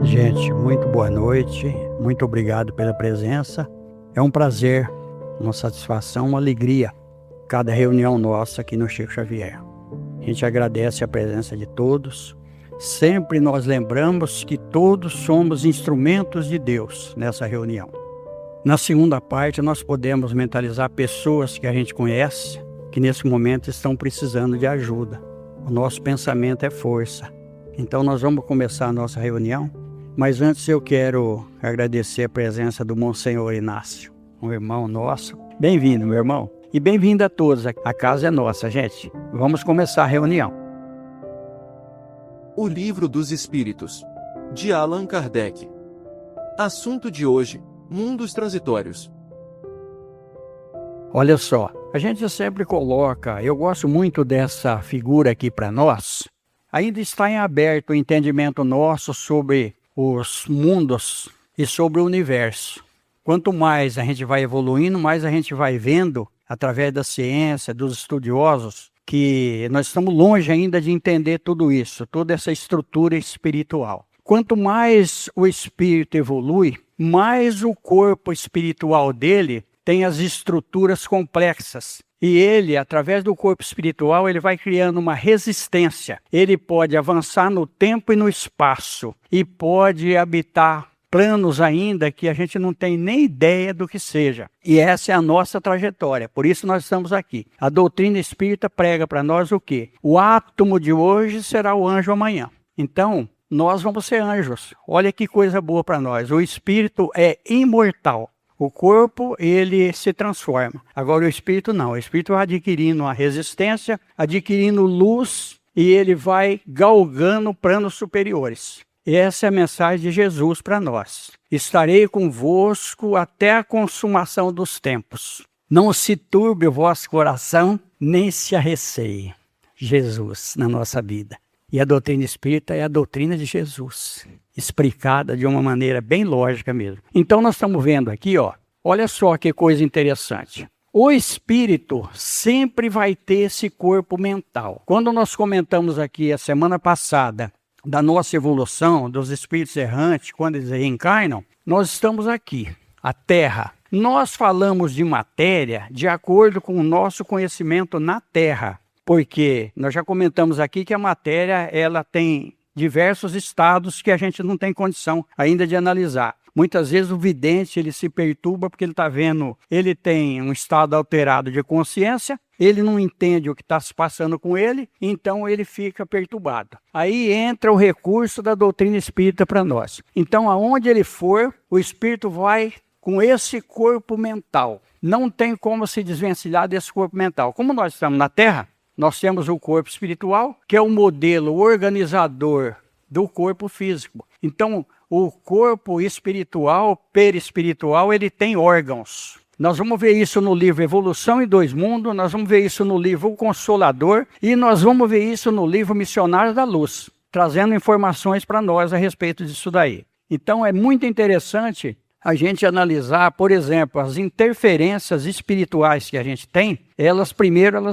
Gente, muito boa noite, muito obrigado pela presença. É um prazer, uma satisfação, uma alegria cada reunião nossa aqui no Chico Xavier. A gente agradece a presença de todos. Sempre nós lembramos que todos somos instrumentos de Deus nessa reunião. Na segunda parte, nós podemos mentalizar pessoas que a gente conhece, que nesse momento estão precisando de ajuda. O nosso pensamento é força. Então nós vamos começar a nossa reunião. Mas antes eu quero agradecer a presença do Monsenhor Inácio, um irmão nosso. Bem-vindo, meu irmão. E bem-vindo a todos. A casa é nossa, gente. Vamos começar a reunião. O Livro dos Espíritos, de Allan Kardec. Assunto de hoje: mundos transitórios. Olha só, a gente sempre coloca, eu gosto muito dessa figura aqui para nós. Ainda está em aberto o entendimento nosso sobre os mundos e sobre o universo. Quanto mais a gente vai evoluindo, mais a gente vai vendo, através da ciência, dos estudiosos, que nós estamos longe ainda de entender tudo isso, toda essa estrutura espiritual. Quanto mais o espírito evolui, mais o corpo espiritual dele tem as estruturas complexas. E ele, através do corpo espiritual, ele vai criando uma resistência. Ele pode avançar no tempo e no espaço. E pode habitar planos ainda que a gente não tem nem ideia do que seja. E essa é a nossa trajetória. Por isso nós estamos aqui. A doutrina espírita prega para nós o quê? O átomo de hoje será o anjo amanhã. Então, nós vamos ser anjos. Olha que coisa boa para nós. O espírito é imortal. O corpo, ele se transforma. Agora o espírito não. O espírito vai adquirindo uma resistência, adquirindo luz e ele vai galgando planos superiores. E essa é a mensagem de Jesus para nós. Estarei convosco até a consumação dos tempos. Não se turbe o vosso coração, nem se arreceie. Jesus na nossa vida. E a doutrina espírita é a doutrina de Jesus, explicada de uma maneira bem lógica mesmo. Então nós estamos vendo aqui, olha só que coisa interessante. O espírito sempre vai ter esse corpo mental. Quando nós comentamos aqui a semana passada da nossa evolução, dos espíritos errantes, quando eles reencarnam, nós estamos aqui, a Terra. Nós falamos de matéria de acordo com o nosso conhecimento na Terra. Porque nós já comentamos aqui que a matéria ela tem diversos estados que a gente não tem condição ainda de analisar. Muitas vezes o vidente ele se perturba porque ele está vendo, ele tem um estado alterado de consciência, ele não entende o que está se passando com ele, então ele fica perturbado. Aí entra o recurso da doutrina espírita para nós. Então aonde ele for, o espírito vai com esse corpo mental. Não tem como se desvencilhar desse corpo mental. Como nós estamos na Terra, nós temos o corpo espiritual, que é o modelo organizador do corpo físico. Então, o corpo espiritual, perispiritual, ele tem órgãos. Nós vamos ver isso no livro Evolução em Dois Mundos, nós vamos ver isso no livro O Consolador e nós vamos ver isso no livro Missionários da Luz, trazendo informações para nós a respeito disso daí. Então, é muito interessante a gente analisar, por exemplo, as interferências espirituais que a gente tem, elas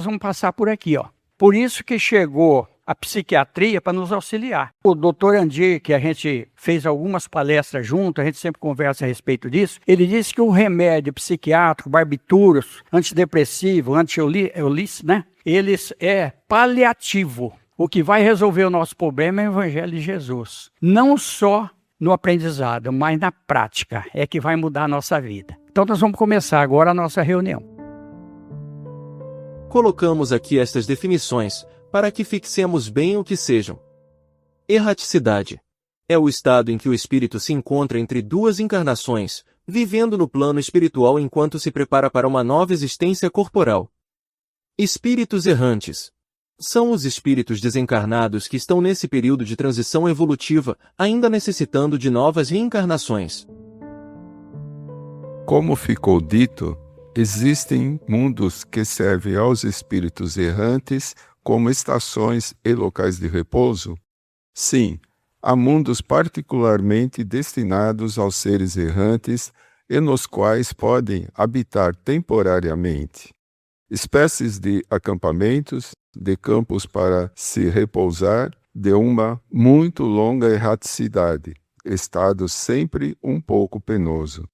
vão passar por aqui, Por isso que chegou a psiquiatria para nos auxiliar. O doutor Andir, que a gente fez algumas palestras junto, a gente sempre conversa a respeito disso, ele disse que o remédio psiquiátrico, barbituros, antidepressivo, antiolícico, eles é paliativo. O que vai resolver o nosso problema é o Evangelho de Jesus. Não só no aprendizado, mas na prática é que vai mudar a nossa vida. Então nós vamos começar agora a nossa reunião. Colocamos aqui estas definições, para que fixemos bem o que sejam. Erraticidade é o estado em que o espírito se encontra entre duas encarnações, vivendo no plano espiritual enquanto se prepara para uma nova existência corporal. Espíritos errantes são os espíritos desencarnados que estão nesse período de transição evolutiva, ainda necessitando de novas reencarnações. Como ficou dito, existem mundos que servem aos espíritos errantes como estações e locais de repouso? Sim, há mundos particularmente destinados aos seres errantes e nos quais podem habitar temporariamente. Espécies de acampamentos, de campos para se repousar, de uma muito longa erraticidade, estado sempre um pouco penoso.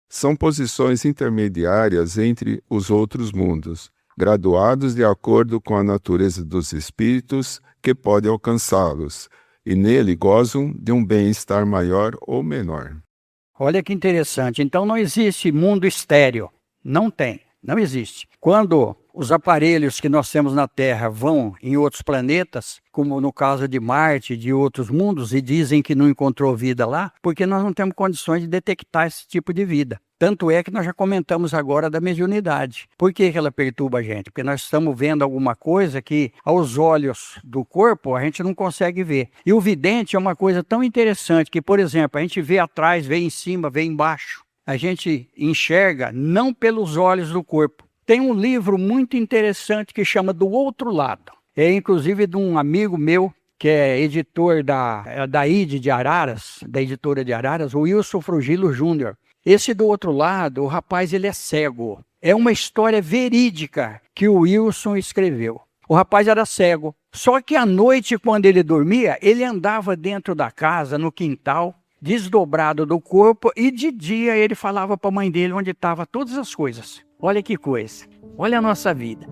São posições intermediárias entre os outros mundos, graduados de acordo com a natureza dos espíritos que pode alcançá-los, e nele gozam de um bem-estar maior ou menor. Olha que interessante. Então não existe mundo estéreo. Não tem. Não existe. Quando os aparelhos que nós temos na Terra vão em outros planetas, como no caso de Marte e de outros mundos, e dizem que não encontrou vida lá, porque nós não temos condições de detectar esse tipo de vida. Tanto é que nós já comentamos agora da mediunidade. Por que ela perturba a gente? Porque nós estamos vendo alguma coisa que aos olhos do corpo a gente não consegue ver. E o vidente é uma coisa tão interessante que, por exemplo, a gente vê atrás, vê em cima, vê embaixo. A gente enxerga não pelos olhos do corpo. Tem um livro muito interessante que chama Do Outro Lado. É inclusive de um amigo meu, que é editor da ID de Araras, da editora de Araras, o Wilson Frugilo Júnior. Esse Do Outro Lado, o rapaz ele é cego. É uma história verídica que o Wilson escreveu. O rapaz era cego. Só que à noite, quando ele dormia, ele andava dentro da casa, no quintal, desdobrado do corpo, e de dia ele falava para a mãe dele onde estavam todas as coisas. Olha que coisa. Olha a nossa vida.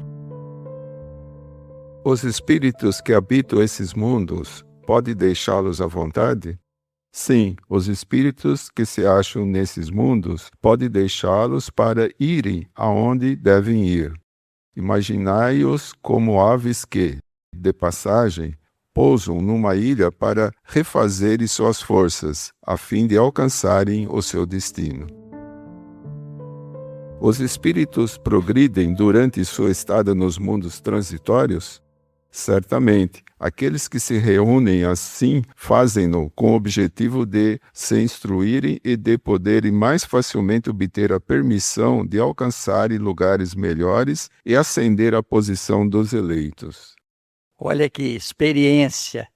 Os espíritos que habitam esses mundos, pode deixá-los à vontade? Sim, os espíritos que se acham nesses mundos, pode deixá-los para irem aonde devem ir. Imaginai-os como aves que, de passagem, pousam numa ilha para refazerem suas forças, a fim de alcançarem o seu destino. Os espíritos progridem durante sua estada nos mundos transitórios? Certamente, aqueles que se reúnem assim fazem-no com o objetivo de se instruírem e de poderem mais facilmente obter a permissão de alcançarem lugares melhores e ascender à posição dos eleitos. Olha que experiência,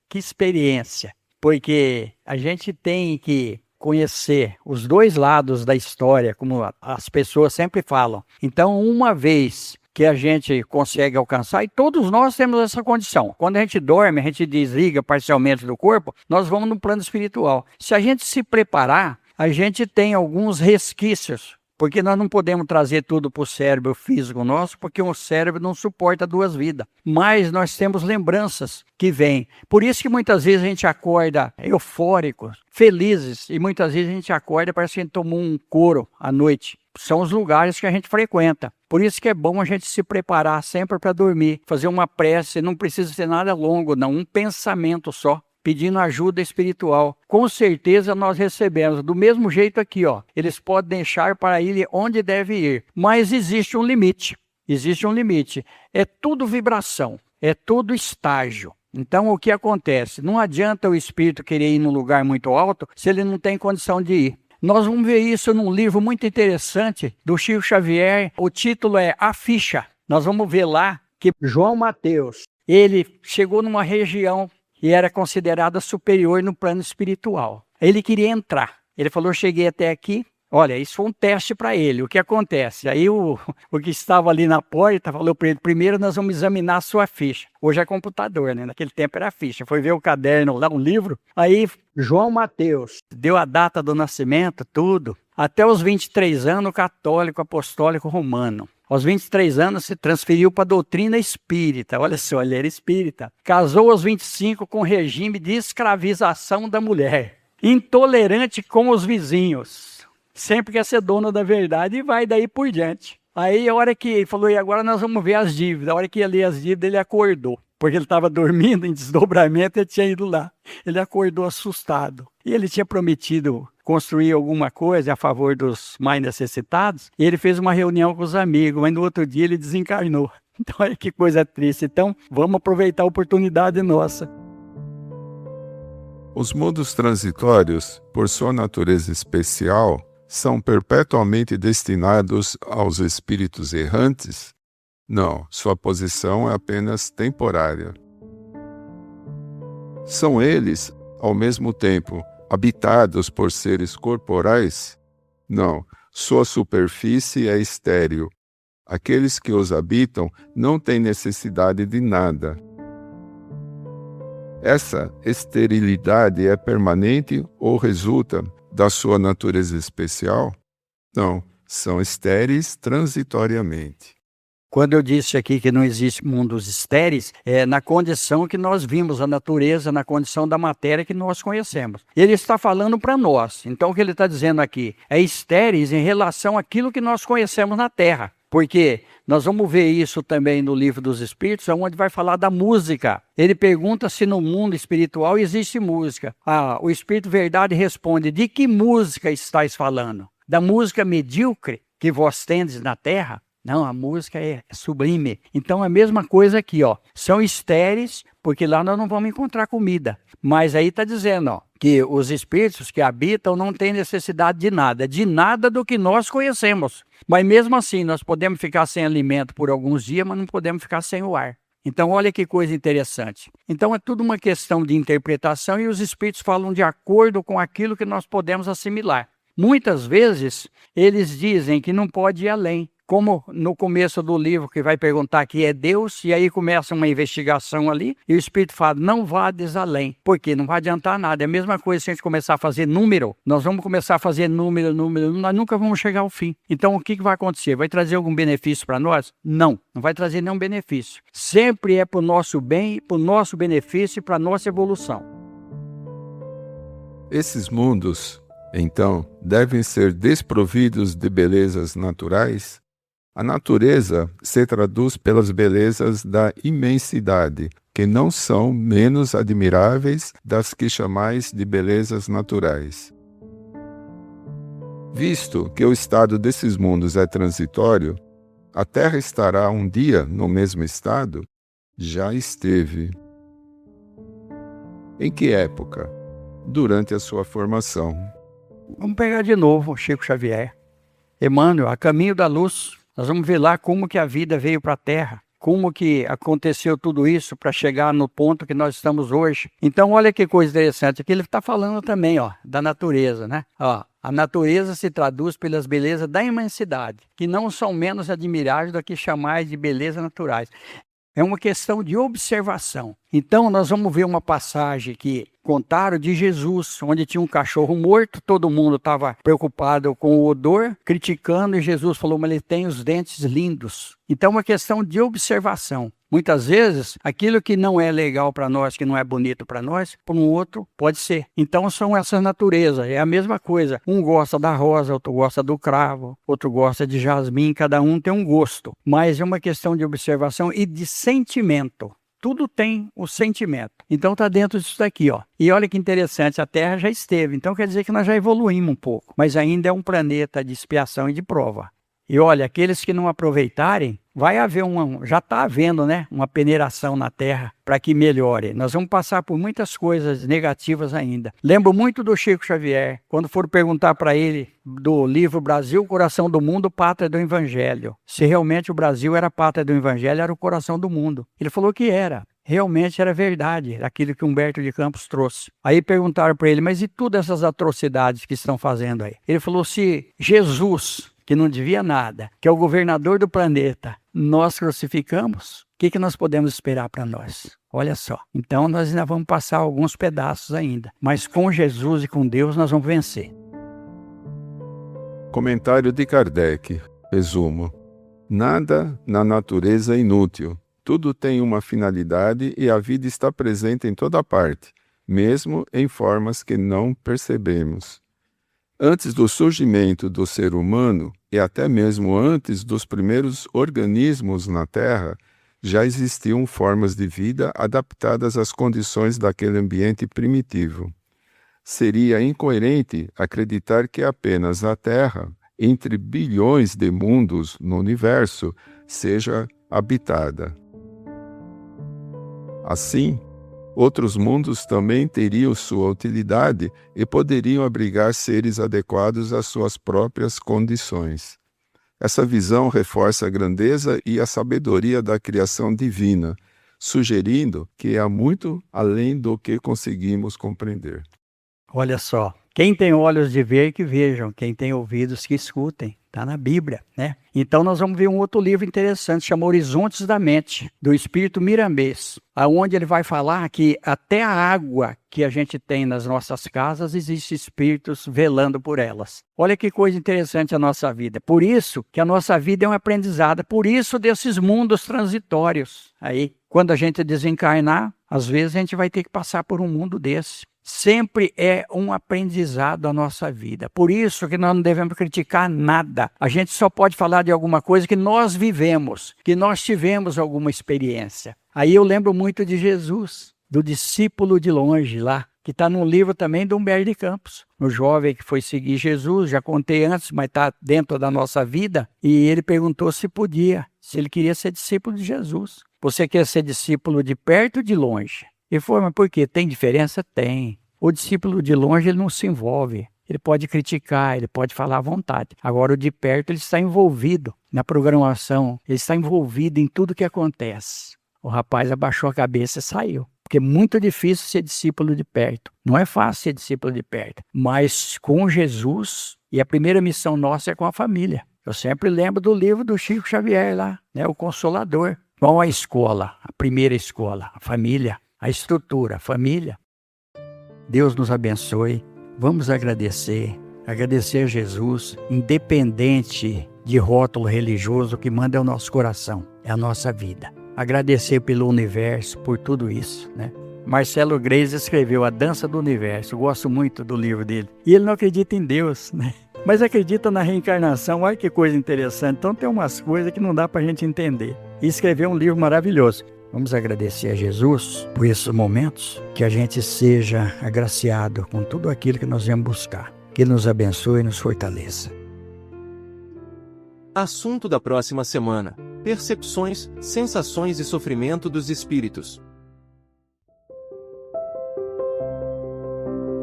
porque a gente tem que conhecer os dois lados da história, como as pessoas sempre falam. Então, uma vez que a gente consegue alcançar, e todos nós temos essa condição. Quando a gente dorme, a gente desliga parcialmente do corpo, nós vamos no plano espiritual. Se a gente se preparar, a gente tem alguns resquícios, porque nós não podemos trazer tudo para o cérebro físico nosso, porque o cérebro não suporta duas vidas. Mas nós temos lembranças que vêm. Por isso que muitas vezes a gente acorda eufóricos, felizes, e muitas vezes a gente acorda parece que a gente tomou um couro à noite. São os lugares que a gente frequenta. Por isso que é bom a gente se preparar sempre para dormir, fazer uma prece, não precisa ser nada longo, não, um pensamento só, pedindo ajuda espiritual. Com certeza nós recebemos, do mesmo jeito aqui, ó. Eles podem deixar para ir onde deve ir, mas existe um limite. Existe um limite. É tudo vibração, é tudo estágio. Então o que acontece? Não adianta o espírito querer ir num lugar muito alto se ele não tem condição de ir. Nós vamos ver isso num livro muito interessante do Chico Xavier. O título é A Ficha. Nós vamos ver lá que João Mateus, ele chegou numa região e era considerada superior no plano espiritual. Ele queria entrar. Ele falou, cheguei até aqui. Olha, isso foi um teste para ele. O que acontece? Aí o que estava ali na porta falou para ele, primeiro nós vamos examinar a sua ficha. Hoje é computador, né? Naquele tempo era ficha. Foi ver o caderno lá, um livro. Aí João Mateus deu a data do nascimento, tudo. Até os 23 anos, católico, apostólico, romano. Aos 23 anos se transferiu para a doutrina espírita. Olha só, ele era espírita. Casou aos 25 com regime de escravização da mulher. Intolerante com os vizinhos. Sempre quer ser dono da verdade e vai daí por diante. Aí a hora que ele falou, e agora nós vamos ver as dívidas. A hora que ia ler as dívidas, ele acordou. Porque ele estava dormindo em desdobramento e tinha ido lá. Ele acordou assustado. E ele tinha prometido construir alguma coisa a favor dos mais necessitados. E ele fez uma reunião com os amigos, mas no outro dia ele desencarnou. Então olha que coisa triste. Então vamos aproveitar a oportunidade nossa. Os mundos transitórios, por sua natureza especial, são perpetuamente destinados aos espíritos errantes? Não, sua posição é apenas temporária. São eles, ao mesmo tempo, habitados por seres corporais? Não, sua superfície é estéril. Aqueles que os habitam não têm necessidade de nada. Essa esterilidade é permanente ou resulta da sua natureza especial? Não, são estéreis transitoriamente. Quando eu disse aqui que não existe mundos estéreis, é na condição que nós vimos a natureza, na condição da matéria que nós conhecemos. Ele está falando para nós. Então o que ele está dizendo aqui é estéreis em relação àquilo que nós conhecemos na Terra. Porque nós vamos ver isso também no Livro dos Espíritos, onde vai falar da música. Ele pergunta se no mundo espiritual existe música. O Espírito Verdade responde: de que música estáis falando? Da música medíocre que vós tendes na Terra? Não, a música é sublime. Então é a mesma coisa aqui, ó. São estéreis, porque lá nós não vamos encontrar comida. Mas aí está dizendo, ó, que os espíritos que habitam não têm necessidade de nada do que nós conhecemos. Mas mesmo assim, nós podemos ficar sem alimento por alguns dias, mas não podemos ficar sem o ar. Então olha que coisa interessante. Então é tudo uma questão de interpretação e os espíritos falam de acordo com aquilo que nós podemos assimilar. Muitas vezes eles dizem que não pode ir além. Como no começo do livro que vai perguntar que é Deus, e aí começa uma investigação ali, e o Espírito fala, não vades além, porque não vai adiantar nada. É a mesma coisa se a gente começar a fazer número, nós vamos começar a fazer número, nós nunca vamos chegar ao fim. Então o que vai acontecer? Vai trazer algum benefício para nós? Não vai trazer nenhum benefício. Sempre é para o nosso bem, para o nosso benefício e para a nossa evolução. Esses mundos, então, devem ser desprovidos de belezas naturais? A natureza se traduz pelas belezas da imensidade, que não são menos admiráveis das que chamais de belezas naturais. Visto que o estado desses mundos é transitório, a Terra estará um dia no mesmo estado? Já esteve. Em que época? Durante a sua formação. Vamos pegar de novo Chico Xavier. Emmanuel, a caminho da luz. Nós vamos ver lá como que a vida veio para a Terra, como que aconteceu tudo isso para chegar no ponto que nós estamos hoje. Então, olha que coisa interessante. Aqui ele está falando também, ó, da natureza, né? Ó, a natureza se traduz pelas belezas da imensidade, que não são menos admiráveis do que chamais de belezas naturais. É uma questão de observação. Então, nós vamos ver uma passagem que contaram de Jesus, onde tinha um cachorro morto, todo mundo estava preocupado com o odor, criticando, e Jesus falou, mas ele tem os dentes lindos. Então, é uma questão de observação. Muitas vezes, aquilo que não é legal para nós, que não é bonito para nós, para um outro pode ser. Então, são essas naturezas, é a mesma coisa. Um gosta da rosa, outro gosta do cravo, outro gosta de jasmim, cada um tem um gosto. Mas é uma questão de observação e de sentimento. Tudo tem o sentimento. Então está dentro disso daqui, ó. E olha que interessante, a Terra já esteve. Então quer dizer que nós já evoluímos um pouco. Mas ainda é um planeta de expiação e de prova. E olha, aqueles que não aproveitarem, vai haver já está havendo, né, uma peneiração na Terra para que melhore. Nós vamos passar por muitas coisas negativas ainda. Lembro muito do Chico Xavier, quando foram perguntar para ele do livro Brasil, Coração do Mundo, Pátria do Evangelho. Se realmente o Brasil era a pátria do Evangelho, era o coração do mundo. Ele falou que era. Realmente era verdade, aquilo que Humberto de Campos trouxe. Aí perguntaram para ele, mas e todas essas atrocidades que estão fazendo aí? Ele falou, se Jesus, que não devia nada, que é o governador do planeta, nós crucificamos, o que nós podemos esperar para nós? Olha só, então nós ainda vamos passar alguns pedaços ainda, mas com Jesus e com Deus nós vamos vencer. Comentário de Kardec, resumo. Nada na natureza é inútil. Tudo tem uma finalidade e a vida está presente em toda parte, mesmo em formas que não percebemos. Antes do surgimento do ser humano, e até mesmo antes dos primeiros organismos na Terra, já existiam formas de vida adaptadas às condições daquele ambiente primitivo. Seria incoerente acreditar que apenas a Terra, entre bilhões de mundos no universo, seja habitada. Assim, outros mundos também teriam sua utilidade e poderiam abrigar seres adequados às suas próprias condições. Essa visão reforça a grandeza e a sabedoria da criação divina, sugerindo que há muito além do que conseguimos compreender. Olha só, quem tem olhos de ver, que vejam, quem tem ouvidos, que escutem. Está na Bíblia, né? Então nós vamos ver um outro livro interessante, chama Horizontes da Mente, do Espírito Mirambês, aonde ele vai falar que até a água que a gente tem nas nossas casas, existem espíritos velando por elas. Olha que coisa interessante a nossa vida. Por isso que a nossa vida é um aprendizado, por isso desses mundos transitórios. Aí, quando a gente desencarnar, às vezes a gente vai ter que passar por um mundo desse. Sempre é um aprendizado a nossa vida. Por isso que nós não devemos criticar nada. A gente só pode falar de alguma coisa que nós vivemos, que nós tivemos alguma experiência. Aí eu lembro muito de Jesus, do discípulo de longe lá, que está num livro também do Humberto de Campos. O jovem que foi seguir Jesus, já contei antes, mas está dentro da nossa vida. E ele perguntou se podia, se ele queria ser discípulo de Jesus. Você quer ser discípulo de perto ou de longe? Ele falou, mas por quê? Tem diferença? Tem. O discípulo de longe ele não se envolve. Ele pode criticar, ele pode falar à vontade. Agora o de perto ele está envolvido na programação, ele está envolvido em tudo que acontece. O rapaz abaixou a cabeça e saiu. Porque é muito difícil ser discípulo de perto. Não é fácil ser discípulo de perto. Mas com Jesus, e a primeira missão nossa é com a família. Eu sempre lembro do livro do Chico Xavier lá, né? O Consolador. Vão à escola, a primeira escola, a família. A estrutura, a família. Deus nos abençoe. Vamos agradecer a Jesus, independente de rótulo religioso, o que manda é o nosso coração, é a nossa vida. Agradecer pelo universo, por tudo isso, né? Marcelo Greiz escreveu A Dança do Universo, eu gosto muito do livro dele. E ele não acredita em Deus, né? Mas acredita na reencarnação, olha que coisa interessante. Então tem umas coisas que não dá pra gente entender. E escreveu um livro maravilhoso. Vamos agradecer a Jesus por esses momentos, que a gente seja agraciado com tudo aquilo que nós viemos buscar. Que Ele nos abençoe e nos fortaleça. Assunto da próxima semana: percepções, sensações e sofrimento dos espíritos.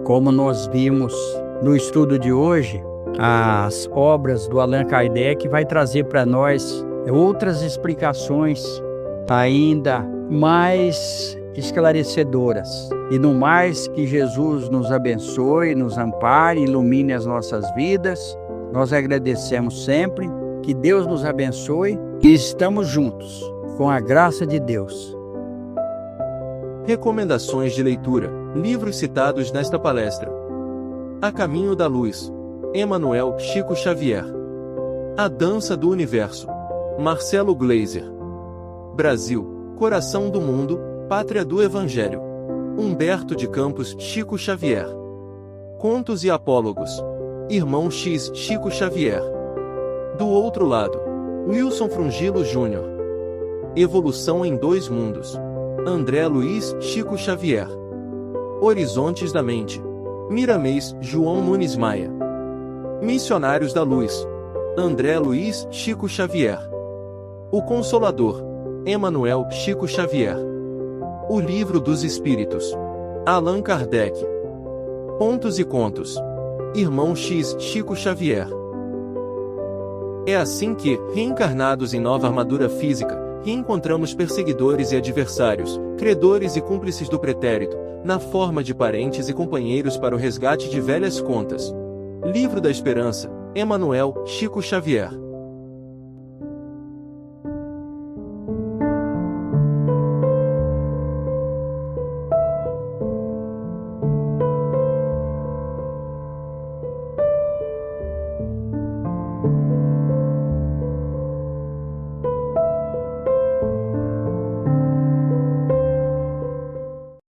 Como nós vimos no estudo de hoje, as obras do Allan Kardec vai trazer para nós outras explicações ainda mais esclarecedoras. E no mais, que Jesus nos abençoe, nos ampare, ilumine as nossas vidas. Nós agradecemos sempre, que Deus nos abençoe e estamos juntos, com a graça de Deus. Recomendações de leitura: livros citados nesta palestra: A Caminho da Luz, Emmanuel Chico Xavier. A Dança do Universo, Marcelo Gleiser. Brasil, Coração do Mundo, Pátria do Evangelho, Humberto de Campos Chico Xavier. Contos e Apólogos, Irmão X Chico Xavier. Do Outro Lado, Wilson Frungilo Jr. Evolução em Dois Mundos, André Luiz Chico Xavier. Horizontes da Mente, Miramês João Nunes Maia. Missionários da Luz, André Luiz Chico Xavier. O Consolador, Emmanuel Chico Xavier. O Livro dos Espíritos, Allan Kardec. Pontos e Contos, Irmão X Chico Xavier. É assim que, reencarnados em nova armadura física, reencontramos perseguidores e adversários, credores e cúmplices do pretérito, na forma de parentes e companheiros para o resgate de velhas contas. Livro da Esperança, Emmanuel Chico Xavier.